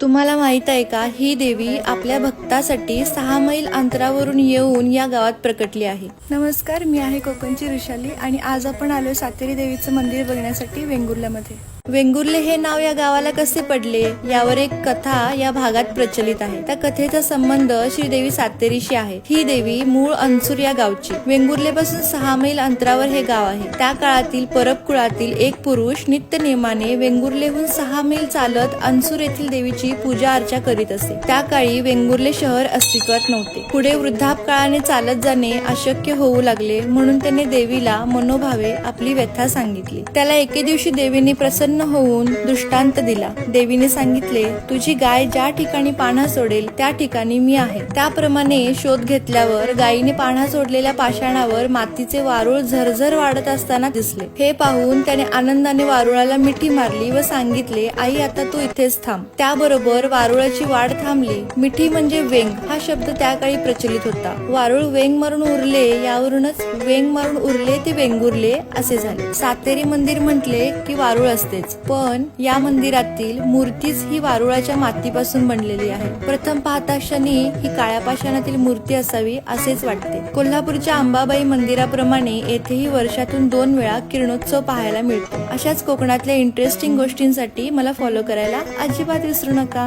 तुम्हाला माहित आहे का, ही देवी आपल्या भक्तासाठी 6 मैल अंतरावरून येऊन या गावात प्रकटली आहे. नमस्कार, मी आहे कोकणची ऋषाली आणि आज आपण आलोय सातेरी देवीचं मंदिर बघण्यासाठी वेंगुर्ल्यामध्ये. वेंगुर्ले हे नाव या गावाला कसे पडले यावर एक कथा या भागात प्रचलित आहे. त्या कथेचा संबंध श्रीदेवी सातेरीशी आहे. ही देवी मूळ अनसूर या गावची. वेंगुर्ले पासून 6 मैल अंतरावर हे गाव आहे. त्या काळातील परब कुळातील एक पुरुष नित्य नियमाने वेंगुर्लेहून 6 मैल चालत अनसूर येथील देवीची पूजा अर्चा करीत असे. त्या काळी वेंगुर्ले शहर अस्तित्वात नव्हते. पुढे वृद्धापकाळाने चालत जाणे अशक्य होऊ लागले, म्हणून त्याने देवीला मनोभावे आपली व्यथा सांगितली. त्याला एके दिवशी देवीने प्रसन्न होऊन दृष्टांत दिला. देवीने सांगितले, तुझी गाय ज्या ठिकाणी पान्हा सोडेल त्या ठिकाणी मी आहे. त्याप्रमाणे शोध घेतल्यावर गायीने पान्हा सोडलेल्या पाषाणावर मातीचे वारुळ झरझर वाढत असताना दिसले. हे पाहून त्याने आनंदाने वारुळाला मिठी मारली व सांगितले, आई आता तू इथेच थांब. त्याबरोबर वारुळाची वाढ थांबली. मिठी म्हणजे वेंग हा शब्द त्या काळी प्रचलित होता. वारुळ वेंग मारून उरले यावरूनच वेंग मारून उरले ते वेंगुर्ले असे झाले. सातेरी मंदिर म्हटले की वारुळ असतेच, पण या मंदिरातील मूर्तीच ही वारुळाच्या मातीपासून बनलेली आहे. प्रथम पाहता क्षणी ही काळ्या पाषाणातील मूर्ती असावी असेच वाटते. कोल्हापूरच्या अंबाबाई मंदिराप्रमाणे येथेही वर्षातून 2 वेळा किरणोत्सव पाहायला मिळतो. अशाच कोकणातल्या इंटरेस्टिंग गोष्टींसाठी मला फॉलो करायला अजिबात विसरू नका.